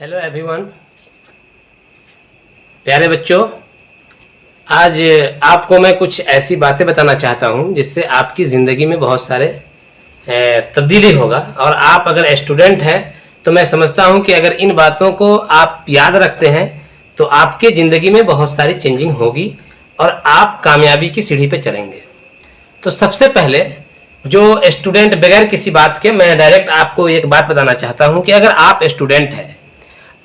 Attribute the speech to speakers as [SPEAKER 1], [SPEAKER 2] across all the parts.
[SPEAKER 1] Hello everyone, प्यारे बच्चों, आज आपको मैं कुछ ऐसी बातें बताना चाहता हूं जिससे आपकी ज़िंदगी में बहुत सारे तब्दीली होगा। और आप अगर स्टूडेंट हैं तो मैं समझता हूं कि अगर इन बातों को आप याद रखते हैं तो आपके ज़िंदगी में बहुत सारी चेंजिंग होगी और आप कामयाबी की सीढ़ी पे चलेंगे। तो सबसे पहले जो स्टूडेंट, बगैर किसी बात के मैं डायरेक्ट आपको एक बात बताना चाहता हूं कि अगर आप स्टूडेंट हैं,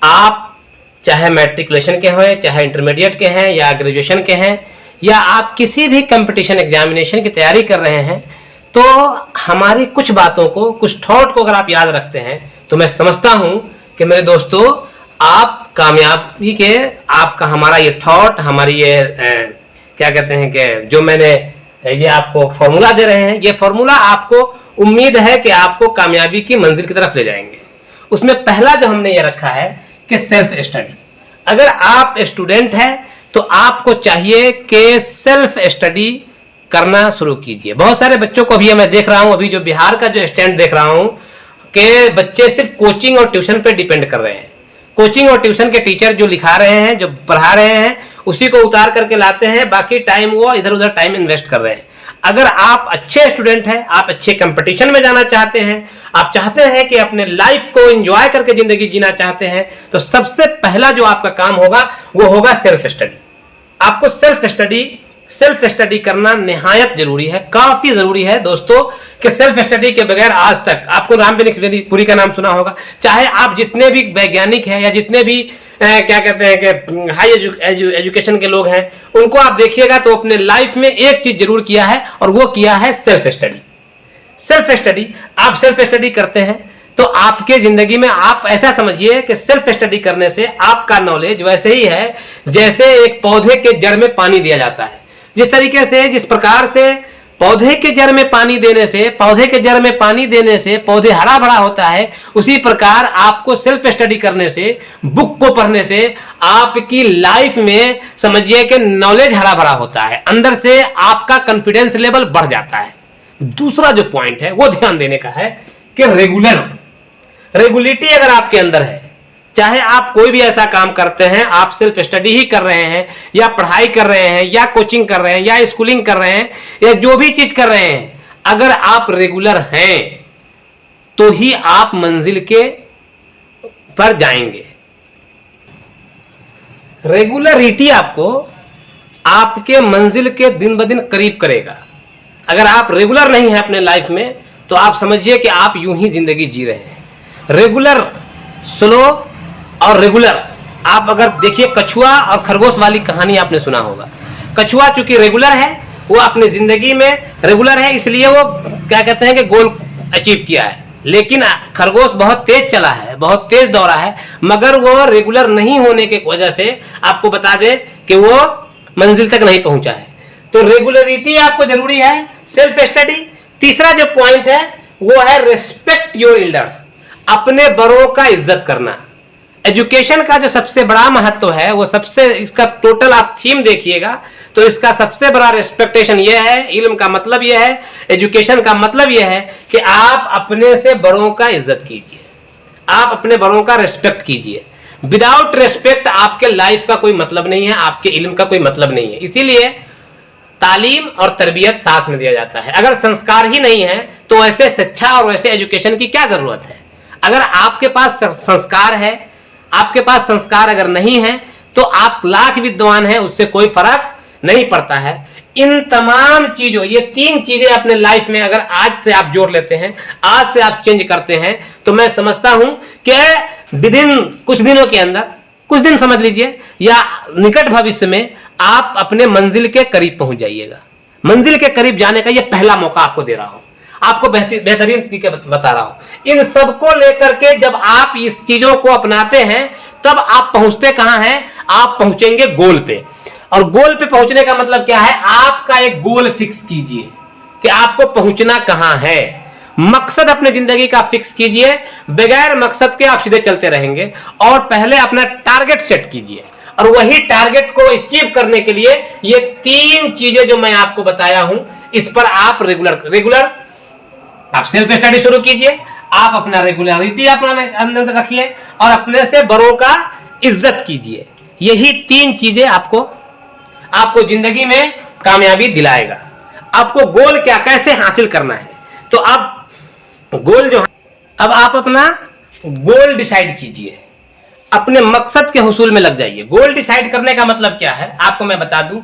[SPEAKER 1] आप चाहे मैट्रिकुलेशन के हैं, चाहे इंटरमीडिएट के हैं या ग्रेजुएशन के हैं, या आप किसी भी कंपटीशन एग्जामिनेशन की तैयारी कर रहे हैं, तो हमारी कुछ बातों को, कुछ थॉट को अगर आप याद रखते हैं तो मैं समझता हूं कि मेरे दोस्तों, आप कामयाबी के, आपका हमारा ये थॉट, हमारी ये क्या कहते हैं कि जो मैंने ये आपको फॉर्मूला दे रहे हैं, ये फॉर्मूला आपको उम्मीद है कि आपको कामयाबी की मंजिल की तरफ ले जाएंगे। उसमें पहला जो हमने ये रखा है कि सेल्फ स्टडी। अगर आप स्टूडेंट हैं तो आपको चाहिए कि सेल्फ स्टडी करना शुरू कीजिए। बहुत सारे बच्चों को अभी मैं देख रहा हूं, अभी जो बिहार का जो स्टैंड देख रहा हूं कि बच्चे सिर्फ कोचिंग और ट्यूशन पे डिपेंड कर रहे हैं। कोचिंग और ट्यूशन के टीचर जो लिखा रहे हैं, जो पढ़ा रहे हैं, उसी को उतार करके लाते हैं, बाकी टाइम वो इधर उधर टाइम इन्वेस्ट कर रहे हैं। अगर आप अच्छे स्टूडेंट हैं, आप अच्छे कंपटीशन में जाना चाहते हैं, आप चाहते हैं कि अपने लाइफ को एंजॉय करके जिंदगी जीना चाहते हैं, तो सबसे पहला जो आपका काम होगा वो होगा सेल्फ स्टडी। आपको सेल्फ स्टडी करना निहायत जरूरी है, काफी जरूरी है दोस्तों। कि सेल्फ स्टडी के बगैर आज तक आपको रामबेनिक्सपुरी का नाम सुना होगा, चाहे आप जितने भी वैज्ञानिक हैं या जितने भी क्या कहते हैं कि हाई एजुकेशन के लोग हैं, उनको आप देखिएगा तो अपने लाइफ में एक चीज जरूर किया है और वो किया है सेल्फ स्टडी। सेल्फ स्टडी, आप सेल्फ स्टडी करते हैं तो आपके जिंदगी में आप ऐसा समझिए कि सेल्फ स्टडी करने से आपका नॉलेज वैसे ही है जैसे एक पौधे के जड़ में पानी दिया जाता है। जिस तरीके से, जिस प्रकार से पौधे के जड़ में पानी देने से, पौधे हरा भरा होता है, उसी प्रकार आपको सेल्फ स्टडी करने से, बुक को पढ़ने से आपकी लाइफ में समझिए कि नॉलेज हरा भरा होता है, अंदर से आपका कॉन्फिडेंस लेवल बढ़ जाता है। दूसरा जो पॉइंट है वो ध्यान देने का है कि रेगुलरिटी अगर आपके अंदर है, चाहे आप कोई भी ऐसा काम करते हैं, आप सेल्फ स्टडी ही कर रहे हैं या पढ़ाई कर रहे हैं या कोचिंग कर रहे हैं या स्कूलिंग कर रहे हैं या जो भी चीज कर रहे हैं, अगर आप रेगुलर हैं तो ही आप मंजिल के पर जाएंगे। रेगुलरिटी आपको आपके मंजिल के दिन ब दिन करीब करेगा। अगर आप रेगुलर नहीं हैं अपने लाइफ में तो आप समझिए कि आप यूं ही जिंदगी जी रहे हैं। रेगुलर, स्लो और रेगुलर, आप अगर देखिए कछुआ और खरगोश वाली कहानी आपने सुना होगा। कछुआ चूंकि रेगुलर है, वो अपनी जिंदगी में रेगुलर है, इसलिए वो क्या कहते हैं कि गोल अचीव किया है। लेकिन खरगोश बहुत तेज चला है, बहुत तेज दौड़ा है, मगर वो रेगुलर नहीं होने की वजह से आपको बता दें कि वो मंजिल तक नहीं पहुंचा है। तो रेगुलरिटी आपको जरूरी है, सेल्फ स्टडी। तीसरा जो पॉइंट है वो है रिस्पेक्ट योर एल्डर्स, अपने बड़ों का इज्जत करना। एजुकेशन का जो सबसे बड़ा महत्व है, वो सबसे, इसका टोटल आप थीम देखिएगा तो इसका सबसे बड़ा रिस्पेक्टेशन ये है, इल्म का मतलब ये है, एजुकेशन का मतलब ये है कि आप अपने से बड़ों का इज्जत कीजिए, आप अपने बड़ों का रिस्पेक्ट कीजिए। विदाउट रिस्पेक्ट आपके लाइफ का कोई मतलब नहीं है, आपके इल्म का कोई मतलब नहीं है। इसीलिए तालीम और तरबियत साथ में दिया जाता है। अगर संस्कार ही नहीं है तो ऐसे शिक्षा और वैसे एजुकेशन की क्या जरूरत है। अगर आपके पास संस्कार है, आपके पास संस्कार अगर नहीं है तो आप लाख विद्वान हैं, उससे कोई फर्क नहीं पड़ता है। इन तमाम चीजों, ये तीन चीजें अपने लाइफ में अगर आज से आप जोड़ लेते हैं, आज से आप चेंज करते हैं, तो मैं समझता हूं कि विदिन कुछ दिनों के अंदर, कुछ दिन समझ लीजिए या निकट भविष्य में, आप अपने मंजिल के करीब पहुंच जाइएगा। मंजिल के करीब जाने का ये पहला मौका आपको दे रहा हूं, आपको बेहतरीन तरीके बता रहा हूं। इन सबको लेकर के जब आप इस चीजों को अपनाते हैं तब आप पहुंचते कहां हैं, आप पहुंचेंगे गोल पे। और गोल पे पहुंचने का मतलब क्या है, आपका एक गोल फिक्स कीजिए कि आपको पहुंचना कहां है। मकसद अपने जिंदगी का फिक्स कीजिए, बगैर मकसद के आप सीधे चलते रहेंगे। और पहले अपना टारगेट सेट कीजिए, और वही टारगेट को अचीव करने के लिए ये तीन चीजें जो मैं आपको बताया हूं, इस पर आप रेगुलर आप सेल्फ स्टडी शुरू कीजिए, आप अपना रेगुलरिटी अपना अंदर रखिए और अपने से बड़ों का इज्जत कीजिए। यही 3 चीजें आपको जिंदगी में कामयाबी दिलाएगा। आपको गोल क्या कैसे हासिल करना है, तो आप गोल जो, अब आप अपना गोल डिसाइड कीजिए, अपने मकसद के हुसूल में लग जाइए। गोल डिसाइड करने का मतलब क्या है आपको मैं बता दूं।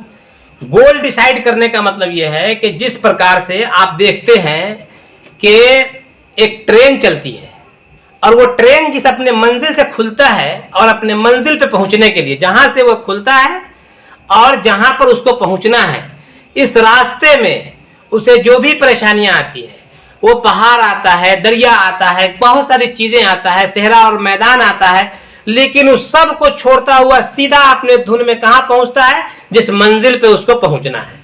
[SPEAKER 1] गोल डिसाइड करने का मतलब यह है कि जिस प्रकार से आप देखते हैं कि एक ट्रेन चलती है और वो ट्रेन जिस अपने मंजिल से खुलता है और अपने मंजिल पे पहुंचने के लिए जहां से वो खुलता है और जहां पर उसको पहुंचना है, इस रास्ते में उसे जो भी परेशानियां आती है, वो पहाड़ आता है, दरिया आता है, बहुत सारी चीजें आता है, सहरा और मैदान आता है, लेकिन उस सब को छोड़ता हुआ सीधा अपने धुन में कहां पहुंचता है, जिस मंजिल पे उसको पहुंचना है।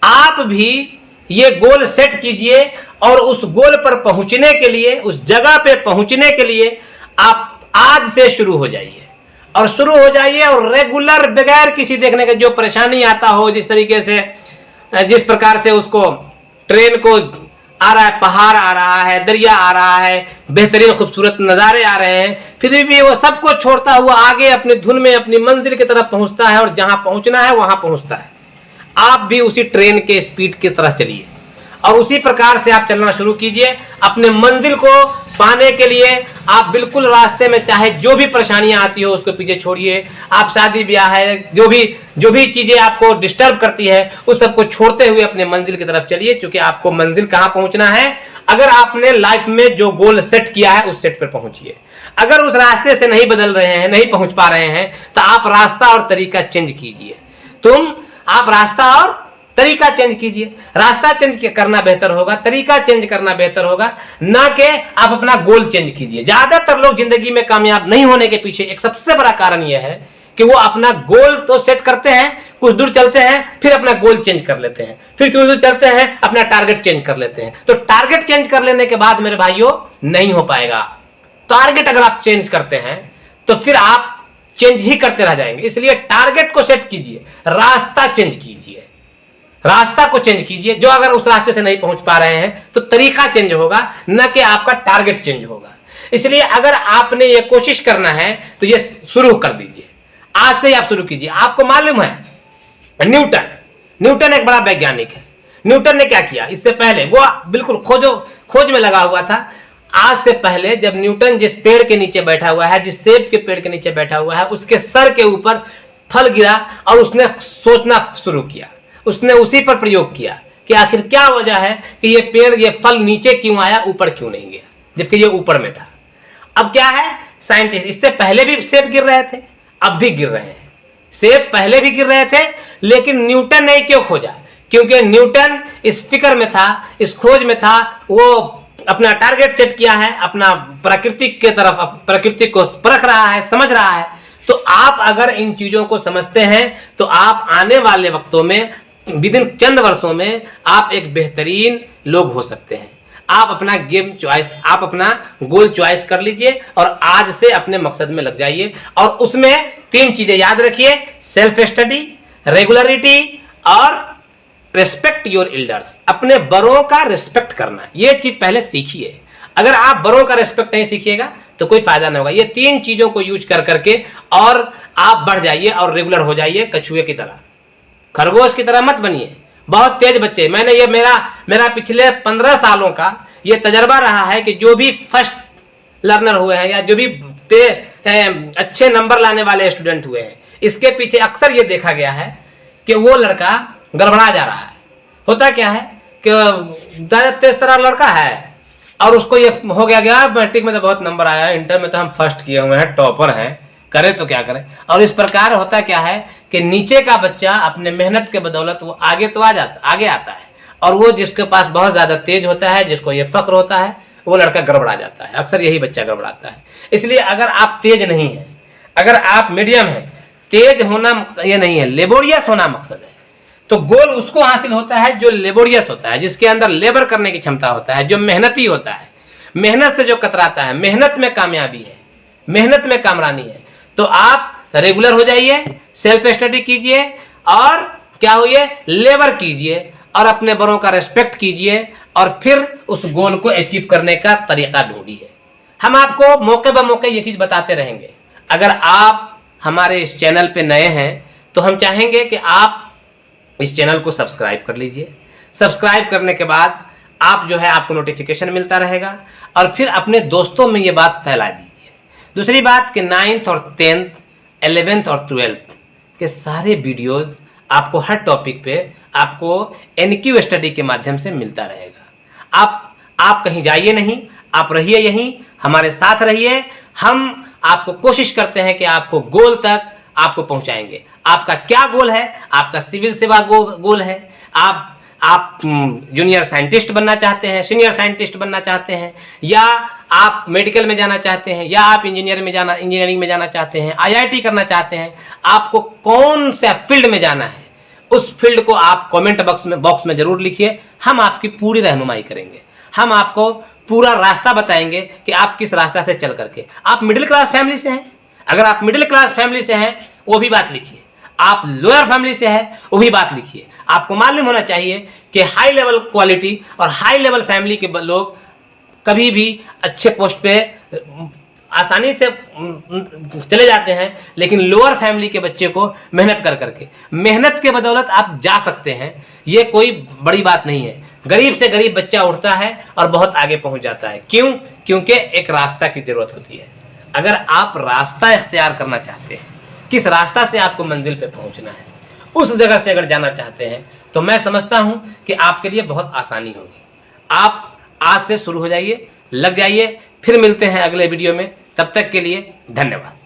[SPEAKER 1] आप भी ये गोल सेट कीजिए और उस गोल पर पहुंचने के लिए, उस जगह पे पहुंचने के लिए आप आज से शुरू हो जाइए और रेगुलर बगैर किसी देखने के जो परेशानी आता हो, जिस तरीके से जिस प्रकार से उसको ट्रेन को आ रहा है, पहाड़ आ रहा है, दरिया आ रहा है, बेहतरीन खूबसूरत नज़ारे आ रहे हैं, फिर भी वो सबको छोड़ता हुआ आगे अपनी धुन में अपनी मंजिल की तरफ पहुंचता है और जहां पहुंचना है वहां पहुंचता है। आप भी उसी ट्रेन के स्पीड की तरह चलिए और उसी प्रकार से आप चलना शुरू कीजिए। अपने मंजिल को पाने के लिए आप बिल्कुल रास्ते में चाहे जो भी परेशानियां आती हो उसको पीछे छोड़िए। आप शादी ब्याह है, जो भी चीजें आपको डिस्टर्ब करती है उस सबको छोड़ते हुए अपने मंजिल की तरफ चलिए, क्योंकि आपको मंजिल कहां पहुंचना है। अगर आपने लाइफ में जो गोल सेट किया है उस सेट पर पहुंचिए। अगर उस रास्ते से नहीं बदल रहे हैं, नहीं पहुंच पा रहे हैं, तो आप रास्ता और तरीका चेंज कीजिए। आप रास्ता और तरीका चेंज कीजिए। रास्ता चेंज करना बेहतर होगा, तरीका चेंज करना बेहतर होगा, ना कि आप अपना गोल चेंज कीजिए। ज्यादातर लोग जिंदगी में कामयाब नहीं होने के पीछे एक सबसे बड़ा कारण यह है कि वो अपना गोल तो सेट करते हैं, कुछ दूर चलते हैं, फिर अपना गोल चेंज कर लेते हैं, फिर कुछ दूर चलते हैं, अपना टारगेट चेंज कर लेते हैं। तो टारगेट चेंज कर लेने के बाद मेरे भाइयों नहीं हो पाएगा। टारगेट अगर आप चेंज करते हैं तो फिर आप चेंज ही करते रह जाएंगे। इसलिए टारगेट को सेट कीजिए, रास्ता चेंज कीजिए, रास्ता को चेंज कीजिए। जो अगर उस रास्ते से नहीं पहुंच पा रहे हैं तो तरीका चेंज होगा, न कि आपका टारगेट चेंज होगा। इसलिए अगर आपने ये कोशिश करना है तो ये शुरू कर दीजिए, आज से ही आप शुरू कीजिए। आपको मालूम है न्यूटन एक बड़ा वैज्ञानिक है। न्यूटन ने क्या किया, इससे पहले वो बिल्कुल खोज में लगा हुआ था। आज से पहले जब न्यूटन जिस पेड़ के नीचे बैठा हुआ है, जिस सेब के पेड़ के नीचे बैठा हुआ है, उसके सर के ऊपर फल गिरा और उसने सोचना शुरू किया। उसने उसी पर प्रयोग किया कि आखिर क्या वजह है कि ये पेड़, ये फल नीचे क्यों आया, ऊपर क्यों नहीं गया, जबकि ये ऊपर में था। अब क्या है, साइंटिस्ट, इससे पहले भी सेब गिर रहे थे, अब भी गिर रहे हैं। सेब पहले भी गिर रहे थे, लेकिन न्यूटन ने क्यों खोजा? क्योंकि न्यूटन इस फिक्र में था, इस खोज में था, वो अपना टारगेट सेट किया है, अपना प्रकृति के तरफ, प्रकृति को परख रहा है, समझ रहा है। तो आप अगर इन चीजों को समझते हैं तो आप आने वाले वक्तों में, विदिन चंद वर्षों में आप एक बेहतरीन लोग हो सकते हैं। आप अपना गेम चॉइस, आप अपना गोल चॉइस कर लीजिए और आज से अपने मकसद में लग जाइए। और उसमें 3 चीजें याद रखिए, सेल्फ स्टडी, रेगुलरिटी और रेस्पेक्ट योर एल्डर्स। अपने बड़ों का रिस्पेक्ट करना, ये चीज पहले सीखिए। अगर आप बड़ों का रिस्पेक्ट नहीं सीखिएगा तो कोई फायदा नहीं होगा। ये 3 चीजों को यूज कर करके और आप बढ़ जाइए और रेगुलर हो जाइए। कछुए की तरह, खरगोश की तरह मत बनिए। बहुत तेज बच्चे, मैंने ये मेरा पिछले 15 सालों का ये तजर्बा रहा है कि जो भी फर्स्ट लर्नर हुए हैं या जो भी अच्छे नंबर लाने वाले स्टूडेंट हुए हैं, इसके पीछे अक्सर ये देखा गया है कि वो लड़का गड़बड़ा जा रहा है। होता क्या है कि ज़्यादा तेज तरह लड़का है और उसको ये हो गया मैट्रिक में तो बहुत नंबर आया है, इंटर में तो हम फर्स्ट किए हुए हैं, टॉपर हैं, करें तो क्या करें। और इस प्रकार होता क्या है कि नीचे का बच्चा अपने मेहनत के बदौलत वो आगे तो आगे आता है, और वो जिसके पास बहुत ज़्यादा तेज होता है, जिसको ये फख्र होता है, वो लड़का गड़बड़ा जाता है। अक्सर यही बच्चा गड़बड़ाता है। इसलिए अगर आप तेज नहीं हैं, अगर आप मीडियम हैं, तेज होना ये नहीं है, लेबोरियस होना मकसद है। तो गोल उसको हासिल होता है जो लेबोरियस होता है, जिसके अंदर लेबर करने की क्षमता होता है, जो मेहनती होता है, मेहनत से जो कतराता है। मेहनत में कामयाबी है, मेहनत में कामरानी है। तो आप रेगुलर हो जाइए, सेल्फ स्टडी कीजिए और क्या हुई, लेबर कीजिए और अपने बड़ों का रिस्पेक्ट कीजिए और फिर उस गोल को अचीव करने का तरीका ढूंढिए। हम आपको मौके ब मौके ये चीज़ बताते रहेंगे। अगर आप हमारे इस चैनल पे नए हैं तो हम चाहेंगे कि आप इस चैनल को सब्सक्राइब कर लीजिए। सब्सक्राइब करने के बाद आप जो है आपको नोटिफिकेशन मिलता रहेगा और फिर अपने दोस्तों में ये बात फैला दीजिए। दूसरी बात कि 9th और 10th, 11th और 12th के सारे वीडियोस आपको हर टॉपिक पे आपको NQ स्टडी के माध्यम से मिलता रहेगा। आप कहीं जाइए नहीं, आप रहिए यहीं, हमारे साथ रहिए। हम आपको कोशिश करते हैं कि आपको गोल तक आपको पहुंचाएंगे। आपका क्या गोल है? आपका सिविल सेवा गोल है, आप जूनियर साइंटिस्ट बनना चाहते हैं, सीनियर साइंटिस्ट बनना चाहते हैं, या आप मेडिकल में जाना चाहते हैं, या आप इंजीनियरिंग में जाना चाहते हैं, IIT करना चाहते हैं, आपको कौन सा फील्ड में जाना है उस फील्ड को आप कमेंट बॉक्स में जरूर लिखिए। हम आपकी पूरी रहनुमाई करेंगे। हम आपको पूरा रास्ता बताएंगे कि आप किस रास्ता से चल करके। आप मिडिल क्लास फैमिली से हैं, अगर आप मिडिल क्लास फैमिली से हैं वो भी बात लिखिए। आप लोअर फैमिली से हैं वो भी बात लिखिए। आपको मालूम होना चाहिए कि हाई लेवल क्वालिटी और हाई लेवल फैमिली के लोग कभी भी अच्छे पोस्ट पे आसानी से चले जाते हैं, लेकिन लोअर फैमिली के बच्चे को मेहनत करके, मेहनत के बदौलत आप जा सकते हैं। ये कोई बड़ी बात नहीं है। गरीब से गरीब बच्चा उठता है और बहुत आगे पहुंच जाता है। क्यों? क्योंकि एक रास्ता की जरूरत होती है। अगर आप रास्ता इख्तियार करना चाहते हैं, किस रास्ता से आपको मंजिल पे पहुंचना है, उस जगह से अगर जाना चाहते हैं, तो मैं समझता हूं कि आपके लिए बहुत आसानी होगी। आप आज से शुरू हो जाइए, लग जाइए। फिर मिलते हैं अगले वीडियो में। तब तक के लिए धन्यवाद।